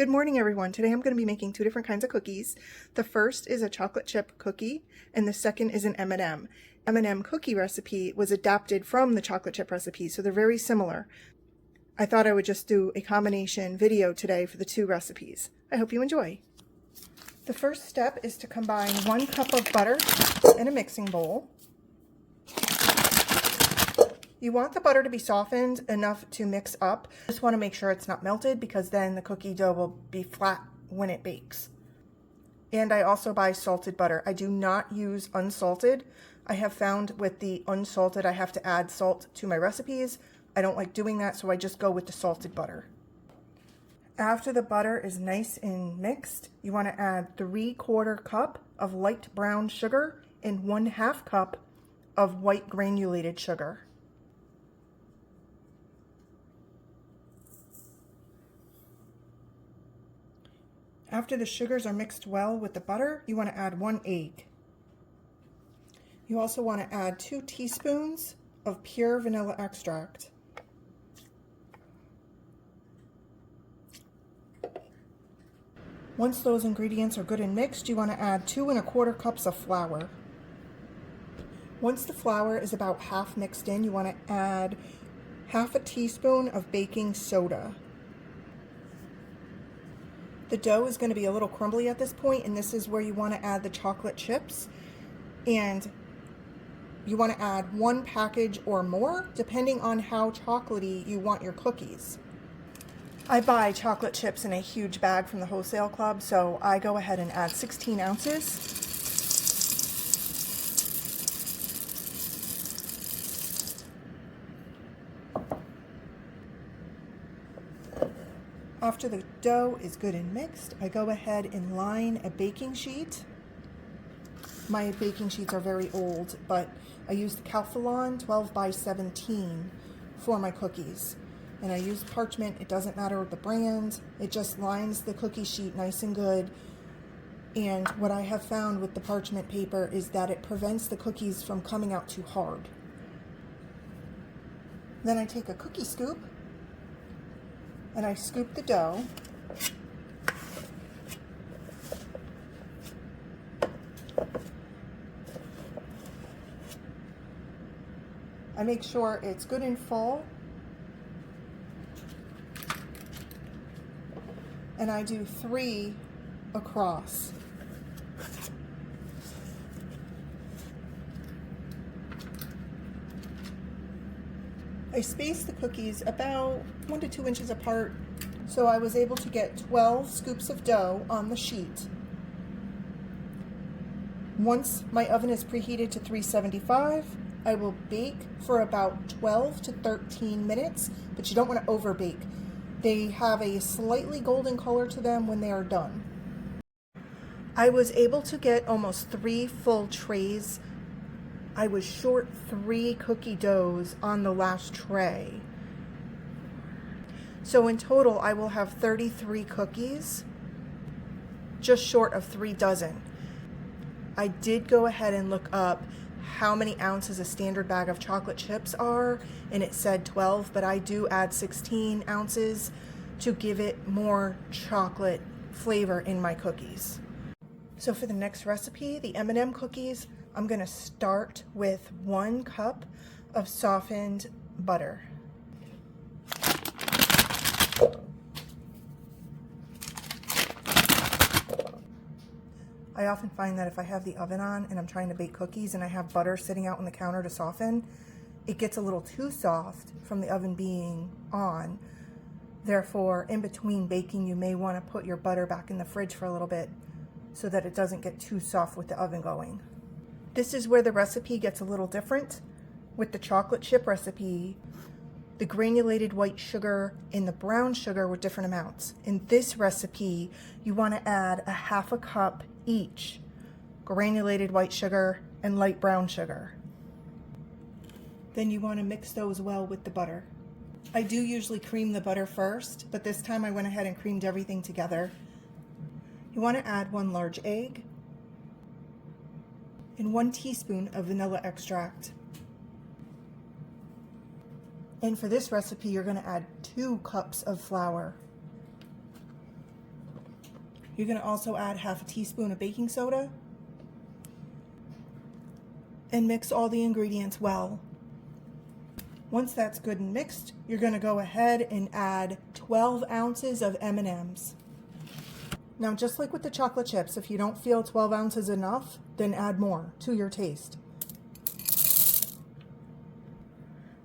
Good morning, everyone. Today I'm going to be making two different kinds of cookies. The first is a chocolate chip cookie, and the second is an M&M. M&M cookie recipe was adapted from the chocolate chip recipe, so they're very similar. I thought I would just do a combination video today for the two recipes. I hope you enjoy. The first step is to combine 1 cup of butter in a mixing bowl. You want the butter to be softened enough to mix up. Just want to make sure it's not melted because then the cookie dough will be flat when it bakes. And I also buy salted butter. I do not use unsalted. I have found with the unsalted I have to add salt to my recipes. I don't like doing that, so I just go with the salted butter. After the butter is nice and mixed, you want to add 3/4 cup of light brown sugar and 1/2 cup of white granulated sugar. After the sugars are mixed well with the butter, you want to add 1 egg. You also want to add 2 teaspoons of pure vanilla extract. Once those ingredients are good and mixed, you want to add 2 1/4 cups of flour. Once the flour is about half mixed in, you want to add 1/2 teaspoon of baking soda. The dough is going to be a little crumbly at this point, and this is where you want to add the chocolate chips. And you want to add 1 package or more, depending on how chocolatey you want your cookies. I buy chocolate chips in a huge bag from the wholesale club, so I go ahead and add 16 ounces. After the dough is good and mixed, I go ahead and line a baking sheet. My baking sheets are very old, but I use the Calphalon 12 by 17 for my cookies. And I use parchment. It doesn't matter the brand. It just lines the cookie sheet nice and good. And what I have found with the parchment paper is that it prevents the cookies from coming out too hard. Then I take a cookie scoop and I scoop the dough. I make sure it's good and full. And I do 3 across. I space the cookies about 1 to 2 inches apart, so I was able to get 12 scoops of dough on the sheet. Once my oven is preheated to 375, I will bake for about 12 to 13 minutes, but you don't want to over bake. They have a slightly golden color to them when they are done. I was able to get almost 3 full trays. I was short 3 cookie doughs on the last tray. So in total, I will have 33 cookies, just short of 3 dozen. I did go ahead and look up how many ounces a standard bag of chocolate chips are, and it said 12, but I do add 16 ounces to give it more chocolate flavor in my cookies. So for the next recipe, the M&M cookies, I'm going to start with 1 cup of softened butter. I often find that if I have the oven on and I'm trying to bake cookies and I have butter sitting out on the counter to soften, it gets a little too soft from the oven being on. Therefore, in between baking, you may want to put your butter back in the fridge for a little bit so that it doesn't get too soft with the oven going. This is where the recipe gets a little different. With the chocolate chip recipe, the granulated white sugar and the brown sugar were different amounts. In this recipe, you want to add 1/2 cup each, granulated white sugar and light brown sugar. Then you want to mix those well with the butter. I do usually cream the butter first, but this time I went ahead and creamed everything together. You want to add 1 large egg and 1 teaspoon of vanilla extract. And for this recipe, you're going to add 2 cups of flour. You're going to also add half a teaspoon of baking soda and mix all the ingredients well. Once that's good and mixed, you're going to go ahead and add 12 ounces of M&Ms. Now, just like with the chocolate chips, if you don't feel 12 ounces enough, then add more to your taste.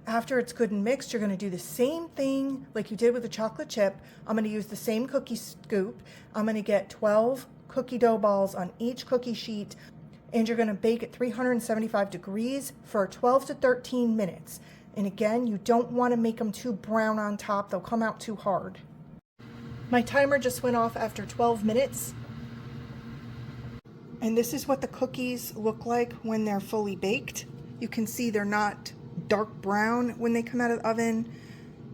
After it's good and mixed, you're going to do the same thing like you did with the chocolate chip. I'm going to use the same cookie scoop. I'm going to get 12 cookie dough balls on each cookie sheet, and you're going to bake at 375 degrees for 12 to 13 minutes. And again, you don't want to make them too brown on top. They'll come out too hard. My timer just went off after 12 minutes. And this is what the cookies look like when they're fully baked. You can see they're not dark brown when they come out of the oven.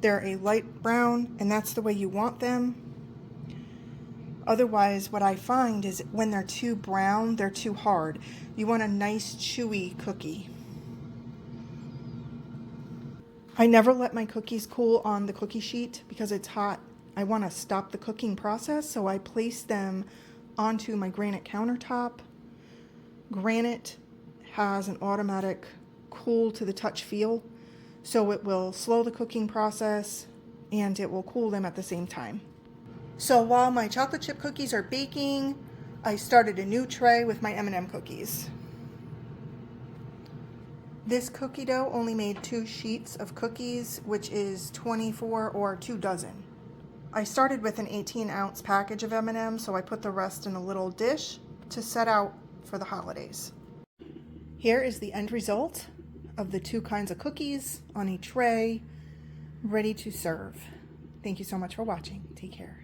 They're a light brown, and that's the way you want them. Otherwise, what I find is when they're too brown, they're too hard. You want a nice chewy cookie. I never let my cookies cool on the cookie sheet because it's hot. I want to stop the cooking process, so I place them onto my granite countertop. Granite has an automatic cool to the touch feel, so it will slow the cooking process and it will cool them at the same time. So while my chocolate chip cookies are baking, I started a new tray with my M&M cookies. This cookie dough only made 2 sheets of cookies, which is 24 or 2 dozen. I started with an 18-ounce package of M&M, so I put the rest in a little dish to set out for the holidays. Here is the end result of the 2 kinds of cookies on a tray, ready to serve. Thank you so much for watching. Take care.